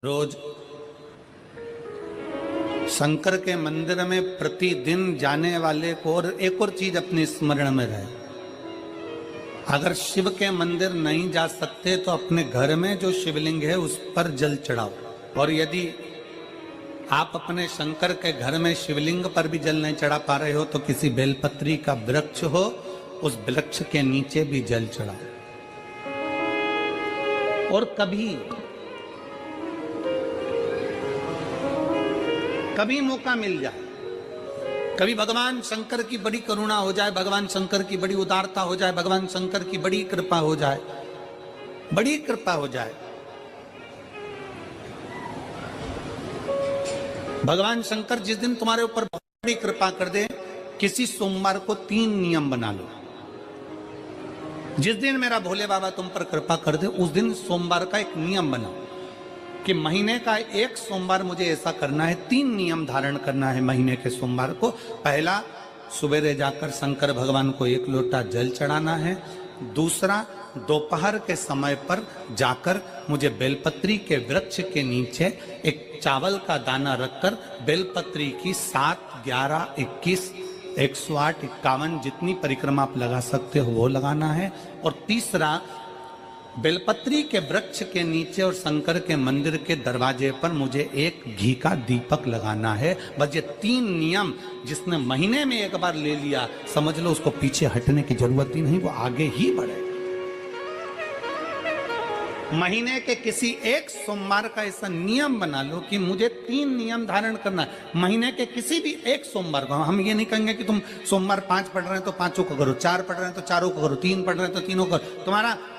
रोज शंकर के मंदिर में प्रतिदिन जाने वाले को और एक और चीज अपने स्मरण में रहे, अगर शिव के मंदिर नहीं जा सकते तो अपने घर में जो शिवलिंग है उस पर जल चढ़ाओ। और यदि आप अपने शंकर के घर में शिवलिंग पर भी जल नहीं चढ़ा पा रहे हो तो किसी बेलपत्री का वृक्ष हो, उस वृक्ष के नीचे भी जल चढ़ाओ। और कभी मौका मिल जाए, कभी भगवान शंकर की बड़ी करुणा हो जाए, भगवान शंकर की बड़ी उदारता हो जाए, भगवान शंकर की बड़ी कृपा हो जाए, बड़ी कृपा हो जाए, भगवान शंकर जिस दिन तुम्हारे ऊपर बड़ी कृपा कर दे, किसी सोमवार को 3 नियम बना लो। जिस दिन मेरा भोले बाबा तुम पर कृपा कर दे उस दिन सोमवार का एक नियम बनाओ कि महीने का एक सोमवार मुझे ऐसा करना है, 3 नियम धारण करना है महीने के सोमवार को। पहला, सुबेरे जाकर शंकर भगवान को 1 लोटा जल चढ़ाना है। दूसरा, दोपहर के समय पर जाकर मुझे बेलपत्री के वृक्ष के नीचे एक चावल का दाना रखकर बेलपत्री की 7, 11, 21, 108, 51 जितनी परिक्रमा आप लगा सकते हो वो लगाना है। और तीसरा, बेलपत्री के वृक्ष के नीचे और शंकर के मंदिर के दरवाजे पर मुझे एक घी का दीपक लगाना है। बस ये 3 नियम जिसने महीने में एक बार ले लिया, समझ लो उसको पीछे हटने की जरूरत ही नहीं, वो आगे ही बढ़े। महीने के किसी एक सोमवार का ऐसा नियम बना लो कि मुझे 3 नियम धारण करना है महीने के किसी भी एक सोमवार को। हम ये नहीं कहेंगे कि तुम सोमवार 5 पढ़ रहे हैं तो 5 को करो, 4 पढ़ रहे हैं तो 4 को करो, 3 पढ़ रहे हैं तो 3 को करो।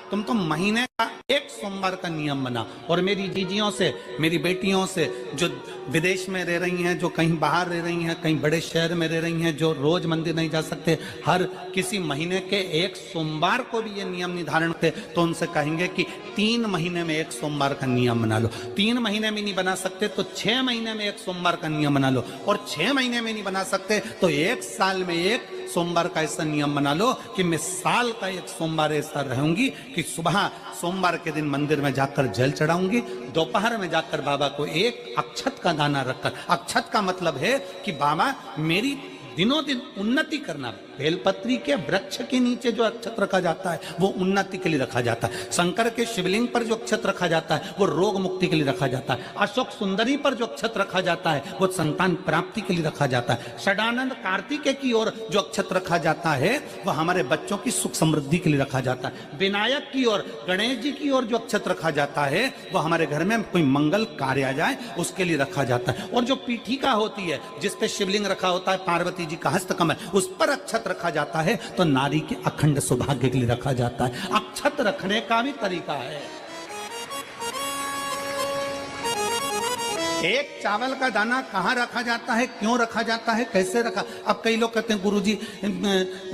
तुम तो महीने का एक सोमवार का नियम बना। और मेरी जीजियों से, मेरी बेटियों से जो विदेश में रह रही हैं, जो कहीं बाहर रह रही हैं, कहीं बड़े शहर में रह रही हैं, जो रोज मंदिर नहीं जा सकते, हर किसी महीने के एक सोमवार को भी ये नियम निर्धारण करते, तो उनसे कहेंगे कि 3 महीने में एक सोमवार का नियम बना लो। 3 महीने में नहीं बना सकते तो 6 महीने में एक सोमवार का नियम बना लो। और 6 महीने में नहीं बना सकते तो 1 साल में एक सोमवार का ऐसा नियम बना लो कि मैं साल का एक सोमवार ऐसा रहूंगी कि सुबह सोमवार के दिन मंदिर में जाकर जल चढ़ाऊंगी, दोपहर में जाकर बाबा को एक अक्षत का दाना रखकर, अक्षत का मतलब है कि बाबा मेरी दिनों दिन उन्नति करना। बेलपत्री के वृक्ष के नीचे जो अक्षत रखा जाता है वो उन्नति के लिए रखा जाता है। शंकर के शिवलिंग पर जो अक्षत रखा जाता है वो रोग मुक्ति के लिए रखा जाता है। अशोक सुंदरी पर जो अक्षत रखा जाता है वो संतान प्राप्ति के लिए रखा जाता है। षडानंद कार्तिकेय की ओर जो अक्षत रखा जाता है वो हमारे बच्चों की सुख समृद्धि के लिए रखा जाता है। विनायक की ओर, गणेश जी की ओर जो अक्षत रखा जाता है वो हमारे घर में कोई मंगल कार्य आ जाए उसके लिए रखा जाता है। और जो पीठिका होती है जिसपे शिवलिंग रखा होता है, पार्वती जी का हस्तकमल, उस पर अक्षत रखा जाता है तो नारी के अखंड सौभाग्य के लिए रखा जाता है। अक्षत रखने का भी तरीका है। एक चावल का दाना कहाँ रखा जाता है, क्यों रखा जाता है, कैसे रखा। अब कई लोग कहते हैं गुरुजी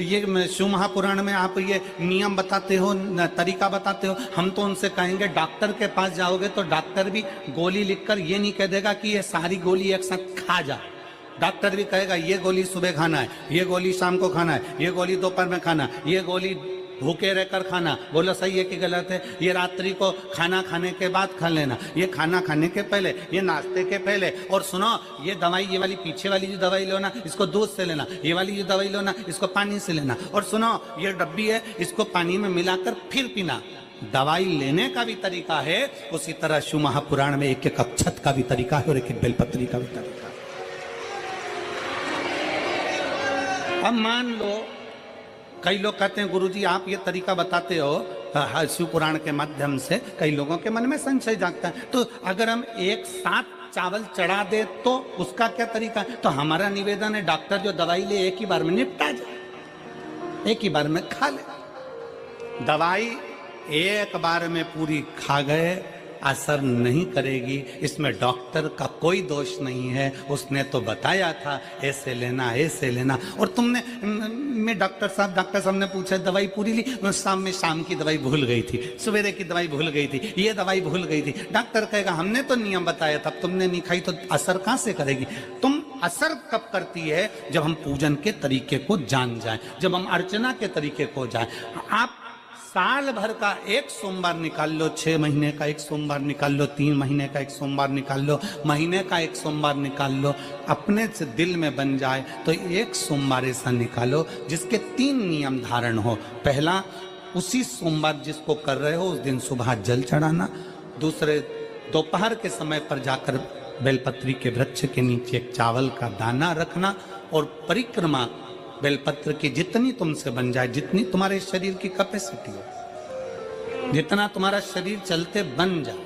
ये शिव महापुराण में आप ये नियम बताते हो, तरीका बताते हो। हम तो उनसे कहेंगे डॉक्टर के पास जाओगे तो डॉक्टर भी गोली लिखकर ये नहीं कह देगा कि ये सारी गोली एक साथ खा जा। डॉक्टर भी कहेगा ये गोली सुबह खाना है, ये गोली शाम को खाना है, ये गोली दोपहर में खाना, ये गोली भूखे रहकर खाना। बोलो सही है कि गलत है? ये रात्रि को खाना खाने के बाद खा लेना, ये खाना खाने के पहले, ये नाश्ते के पहले। और सुनो, ये दवाई, ये वाली पीछे वाली जो दवाई लो ना इसको दूध से लेना, ये वाली जो दवाई लो ना इसको पानी से लेना। और सुनो, ये डब्बी है इसको पानी में मिलाकर फिर पीना। दवाई लेने का भी तरीका है, उसी तरह शिव महापुराण में एक एक अक्षत का भी तरीका है और एक एक बेलपत्री का भी तरीका है। अब मान लो कई लोग कहते हैं गुरुजी आप ये तरीका बताते हो शिव पुराण के माध्यम से, कई लोगों के मन में संशय जागता है, तो अगर हम एक साथ चावल चढ़ा दे तो उसका क्या तरीका है? तो हमारा निवेदन है डॉक्टर जो दवाई ले एक ही बार में निपटा जाए, एक ही बार में खा ले। दवाई एक बार में पूरी खा गए असर नहीं करेगी, इसमें डॉक्टर का कोई दोष नहीं है। उसने तो बताया था ऐसे लेना, ऐसे लेना। और तुमने, मैं डॉक्टर साहब ने पूछा दवाई पूरी ली, शाम की दवाई भूल गई थी, सवेरे की दवाई भूल गई थी, ये दवाई भूल गई थी। डॉक्टर कहेगा हमने तो नियम बताया था, तुमने नहीं खाई तो असर कहां से करेगी? तुम असर कब करती है? जब हम पूजन के तरीके को जान जाएं, जब हम अर्चना के तरीके को जाएं। आप साल भर का एक सोमवार निकाल लो, 6 महीने का एक सोमवार निकाल लो, 3 महीने का एक सोमवार निकाल लो, महीने का एक सोमवार निकाल लो, अपने से दिल में बन जाए तो एक सोमवार ऐसा निकालो जिसके 3 नियम धारण हो। पहला, उसी सोमवार जिसको कर रहे हो उस दिन सुबह जल चढ़ाना। दूसरे, दोपहर के समय पर जाकर बेलपत्री के वृक्ष के नीचे एक चावल का दाना रखना और परिक्रमा बेलपत्र की जितनी तुमसे बन जाए, जितनी तुम्हारे शरीर की कैपेसिटी हो, जितना तुम्हारा शरीर चलते बन जाए।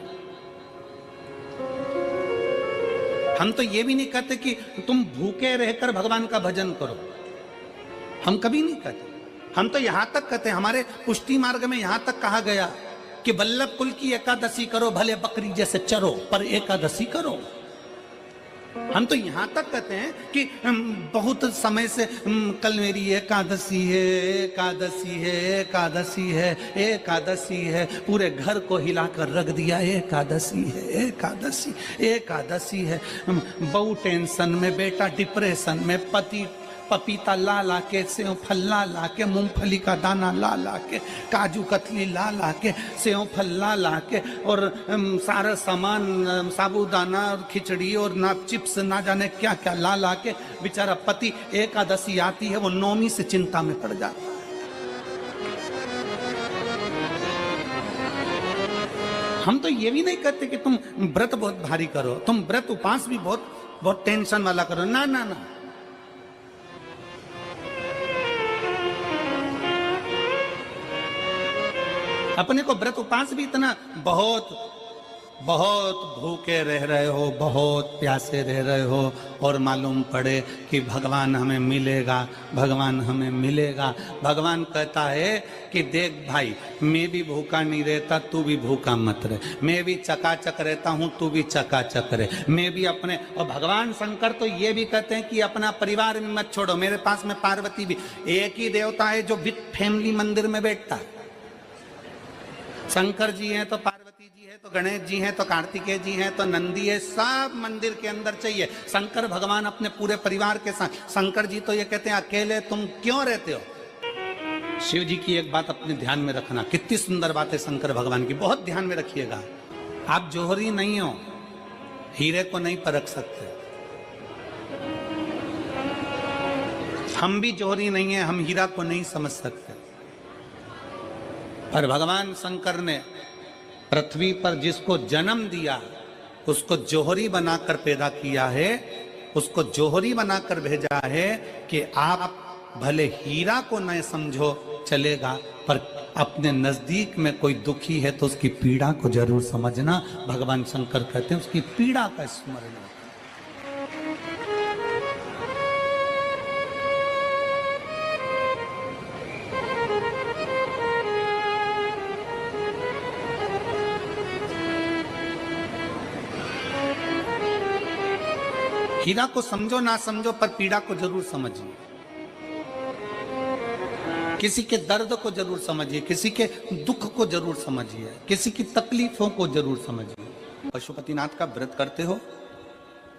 हम तो ये भी नहीं कहते कि तुम भूखे रहकर भगवान का भजन करो, हम कभी नहीं कहते। हम तो यहां तक कहते हैं, हमारे पुष्टि मार्ग में यहां तक कहा गया कि वल्लभ कुल की एकादशी करो, भले बकरी जैसे चरो पर एकादशी करो। हम तो यहां तक कहते हैं कि बहुत समय से कल मेरी एकादशी है, एकादशी है, एकादशी है, एकादशी है, पूरे घर को हिलाकर रख दिया, एकादशी है, एकादशी, एकादशी है। बहू टेंशन में, बेटा डिप्रेशन में, पति पपीता ला ला के, सेव फल ला ला के, मूंगफली का दाना ला ला के, काजू कतली ला ला के, सेव फल ला ला के, और सारा सामान, साबूदाना और खिचड़ी और ना चिप्स ना जाने क्या क्या ला ला के, बेचारा पति एकादशी आती है वो नौमी से चिंता में पड़ जाता है। हम तो ये भी नहीं कहते कि तुम व्रत बहुत भारी करो, तुम व्रत उपास भी बहुत बहुत टेंशन वाला करो, ना ना ना। अपने को व्रत उपास भी इतना बहुत बहुत भूखे रह रहे हो, बहुत प्यासे रह रहे हो, और मालूम पड़े कि भगवान हमें मिलेगा, भगवान हमें मिलेगा। भगवान कहता है कि देख भाई, मैं भी भूखा नहीं रहता, तू भी भूखा मत रहे, मैं भी चकाचक रहता हूँ, तू भी चकाचक रहे, मैं भी अपने। और भगवान शंकर तो ये भी कहते हैं कि अपना परिवार में मत छोड़ो। मेरे पास में पार्वती भी, एक ही देवता है जो विद फैमिली मंदिर में बैठता है। शंकर जी हैं तो पार्वती जी है, तो गणेश जी हैं, तो कार्तिकेय जी हैं, तो नंदी है, सब मंदिर के अंदर चाहिए। शंकर भगवान अपने पूरे परिवार के साथ। शंकर जी तो ये कहते हैं अकेले तुम क्यों रहते हो। शिव जी की एक बात अपने ध्यान में रखना, कितनी सुंदर बात है शंकर भगवान की, बहुत ध्यान में रखिएगा। आप जौहरी नहीं हो, हीरे को नहीं परख सकते। हम भी जौहरी नहीं है, हम हीरा को नहीं समझ सकते। पर भगवान शंकर ने पृथ्वी पर जिसको जन्म दिया उसको जौहरी बनाकर पैदा किया है, उसको जौहरी बनाकर भेजा है कि आप भले हीरा को न समझो चलेगा, पर अपने नजदीक में कोई दुखी है तो उसकी पीड़ा को जरूर समझना। भगवान शंकर कहते हैं उसकी पीड़ा का स्मरण। हीरा को समझो ना समझो, पर पीड़ा को जरूर समझिए। किसी के दर्द को जरूर समझिए, किसी के दुख को जरूर समझिए, किसी की तकलीफों को जरूर समझिए। पशुपतिनाथ का व्रत करते हो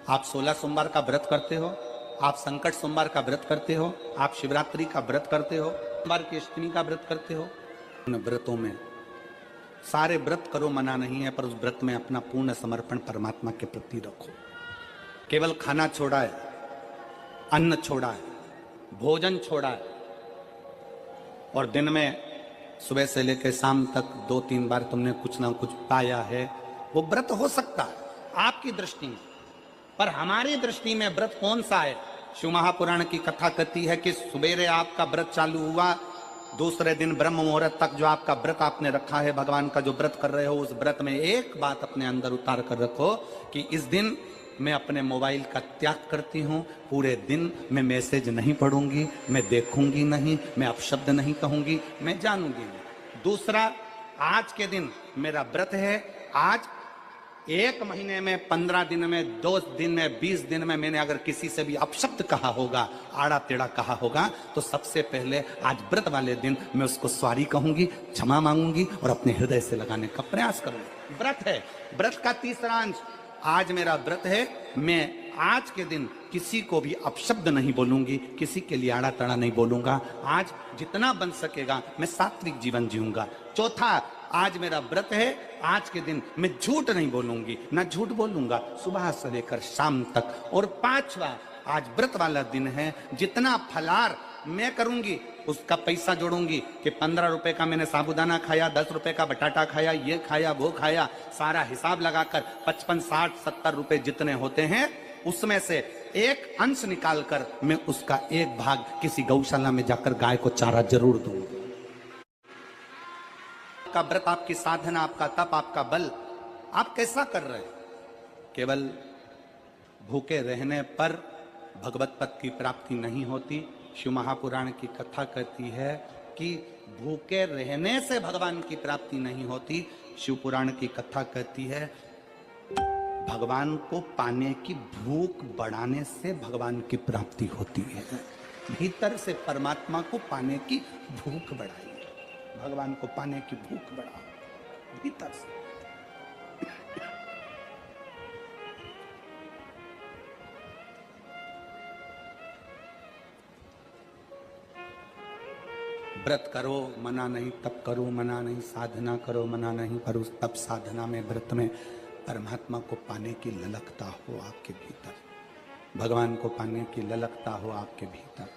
आप, 16 सोमवार का व्रत करते हो आप, संकट सोमवार का व्रत करते हो आप, शिवरात्रि का व्रत करते हो, सोमवार की अष्टमी का व्रत करते हो। उन व्रतों में सारे व्रत करो, मना नहीं है, पर उस व्रत में अपना पूर्ण समर्पण परमात्मा के प्रति रखो। केवल खाना छोड़ा है, अन्न छोड़ा है, भोजन छोड़ा है, और दिन में सुबह से लेकर शाम तक 2-3 बार तुमने कुछ ना कुछ पाया है, वो व्रत हो सकता है आपकी दृष्टि में, पर हमारी दृष्टि में व्रत कौन सा है। शिव महापुराण की कथा कहती है कि सुबेरे आपका व्रत चालू हुआ, दूसरे दिन ब्रह्म मुहूर्त तक जो आपका व्रत आपने रखा है, भगवान का जो व्रत कर रहे हो, उस व्रत में एक बात अपने अंदर उतार कर रखो कि इस दिन मैं अपने मोबाइल का त्याग करती हूँ, पूरे दिन मैं मैसेज नहीं पढ़ूंगी, मैं देखूंगी नहीं, मैं अपशब्द नहीं कहूंगी, मैं जानूंगी नहीं। दूसरा, आज के दिन मेरा व्रत है, आज 1 महीने में, 15 दिन में, 2 दिन में, 20 दिन में मैंने अगर किसी से भी अपशब्द कहा होगा, आड़ा टेढ़ा कहा होगा, तो सबसे पहले आज व्रत वाले दिन मैं उसको सॉरी कहूंगी, क्षमा मांगूंगी और अपने हृदय से लगाने का प्रयास करूंगी। व्रत है। व्रत का तीसरा अंश आज मेरा व्रत है, मैं आज के दिन किसी को भी अपशब्द नहीं बोलूंगी, किसी के लिए आड़ा तड़ा नहीं बोलूंगा। आज जितना बन सकेगा मैं सात्विक जीवन जीऊंगा। चौथा, आज मेरा व्रत है, आज के दिन मैं झूठ नहीं बोलूंगी, ना झूठ बोलूंगा सुबह से लेकर शाम तक। और पांचवा, आज व्रत वाला दिन है, जितना फलार मैं करूंगी उसका पैसा जोड़ूंगी कि 15 रुपए का मैंने साबुदाना खाया, 10 रुपए का बटाटा खाया, ये खाया वो खाया, सारा हिसाब लगाकर 55, 60, 70 रुपए जितने होते हैं उसमें से एक अंश निकालकर मैं उसका एक भाग किसी गौशाला में जाकर गाय को चारा जरूर दूंगी। आपका व्रत, आपकी साधना, आपका तप, आपका बल, आप कैसा कर रहे हैं? केवल भूखे रहने पर भगवत पद की प्राप्ति नहीं होती। शिव महापुराण की कथा कहती है कि भूखे रहने से भगवान की प्राप्ति नहीं होती। शिव पुराण की कथा कहती है भगवान को पाने की भूख बढ़ाने से भगवान की प्राप्ति होती है। भीतर से परमात्मा को पाने की भूख बढ़ाइए, भगवान को पाने की भूख बढ़ाओ भीतर से। व्रत करो मना नहीं, तप करो मना नहीं, साधना करो मना नहीं, पर उस तप साधना में, व्रत में परमात्मा को पाने की ललकता हो आपके भीतर, भगवान को पाने की ललकता हो आपके भीतर,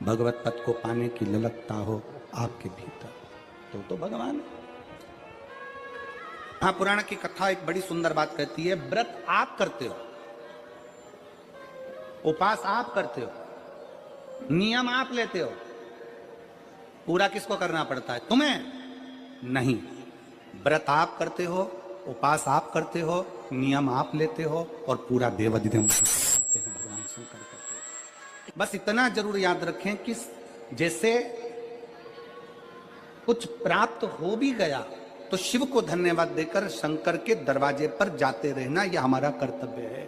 भगवत पद को पाने की ललकता हो आपके भीतर, तो भगवान। हाँ, पुराण की कथा एक बड़ी सुंदर बात कहती है, व्रत आप करते हो, उपास आप करते हो, नियम आप लेते हो, पूरा किसको करना पड़ता है? तुम्हें नहीं। व्रत आप करते हो, उपास आप करते हो, नियम आप लेते हो और पूरा देवाधिदेव करते हैं, भगवान शंकर करते हैं। बस इतना जरूर याद रखें कि जैसे कुछ प्राप्त हो भी गया तो शिव को धन्यवाद देकर शंकर के दरवाजे पर जाते रहना, यह हमारा कर्तव्य है।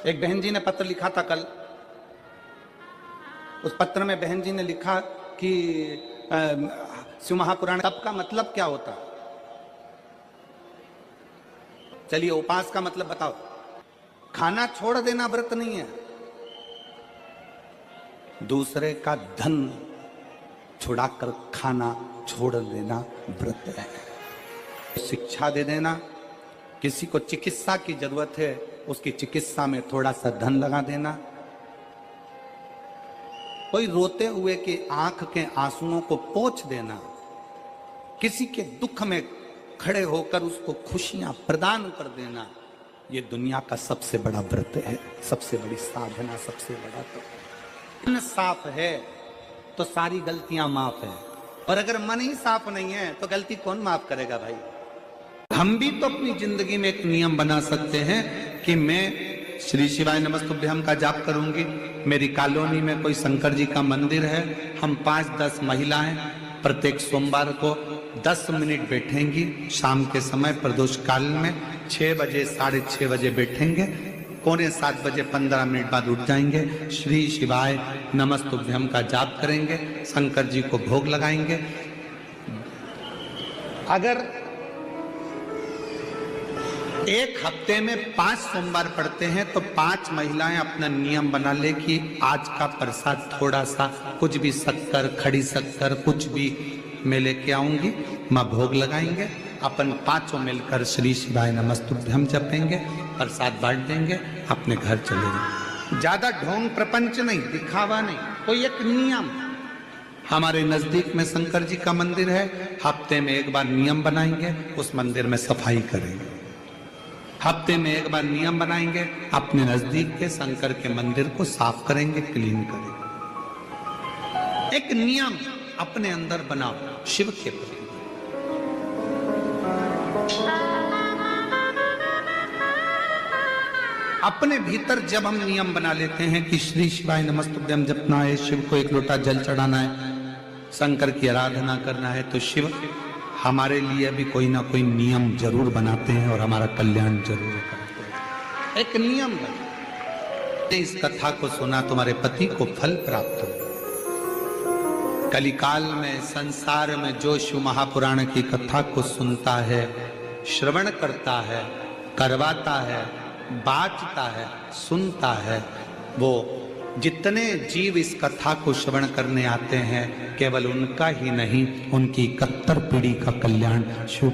एक बहन जी ने पत्र लिखा था कल। उस पत्र में बहन जी ने लिखा कि शिव महापुराण तप का मतलब क्या होता? चलिए, उपास का मतलब बताओ। खाना छोड़ देना व्रत नहीं है, दूसरे का धन छुड़ाकर खाना छोड़ देना व्रत है। शिक्षा दे देना, किसी को चिकित्सा की जरूरत है उसकी चिकित्सा में थोड़ा सा धन लगा देना, कोई रोते हुए की आंख के आंसुओं को पोंछ देना, किसी के दुख में खड़े होकर उसको खुशियां प्रदान कर देना, ये दुनिया का सबसे बड़ा व्रत है, सबसे बड़ी साधना, सबसे बड़ा। तो मन साफ है तो सारी गलतियां माफ है, और अगर मन ही साफ नहीं है तो गलती कौन माफ करेगा भाई? हम भी तो अपनी जिंदगी में एक नियम बना सकते हैं कि मैं श्री शिवाय नमस्तुभ्यम का जाप करूंगी। मेरी कॉलोनी में कोई शंकर जी का मंदिर है, हम 5-10 महिलाएं प्रत्येक सोमवार को 10 मिनट बैठेंगी। शाम के समय प्रदोष काल में 6 बजे 6:30 बजे बैठेंगे, 6:45 बजे 15 मिनट बाद उठ जाएंगे, श्री शिवाय नमस्तुभ्यम का जाप करेंगे, शंकर जी को भोग लगाएंगे। अगर एक हफ्ते में 5 सोमवार पड़ते हैं तो 5 महिलाएं अपना नियम बना ले कि आज का प्रसाद थोड़ा सा, कुछ भी शक्कर, खड़ी शक्कर, कुछ भी मैं लेके आऊंगी, मां भोग लगाएंगे, अपन 5 मिलकर श्री शिवाय नमस्तुभ्यम जपेंगे, प्रसाद बांट देंगे, अपने घर चले जाएंगे। ज्यादा ढोंग प्रपंच नहीं, दिखावा नहीं, कोई एक नियम। हमारे नजदीक में शंकर जी का मंदिर है, हफ्ते में एक बार नियम बनाएंगे, उस मंदिर में सफाई करेंगे। हफ्ते में एक बार नियम बनाएंगे, अपने नजदीक के शंकर के मंदिर को साफ करेंगे, क्लीन करेंगे। एक नियम अपने अंदर बनाओ शिव के प्रति। अपने भीतर जब हम नियम बना लेते हैं कि श्री शिवाय नमस्तुभ्यम जपना है, शिव को एक लोटा जल चढ़ाना है, शंकर की आराधना करना है, तो शिव हमारे लिए भी कोई ना कोई नियम जरूर बनाते हैं और हमारा कल्याण जरूर करते हैं। एक नियम बना, इस कथा को सुना, तुम्हारे पति को फल प्राप्त हो। कलिकाल में संसार में जो शिव महापुराण की कथा को सुनता है, श्रवण करता है, करवाता है, बाँचता है, सुनता है, वो जितने जीव इस कथा को श्रवण करने आते हैं, केवल उनका ही नहीं, उनकी 71 पीढ़ी का कल्याण शिव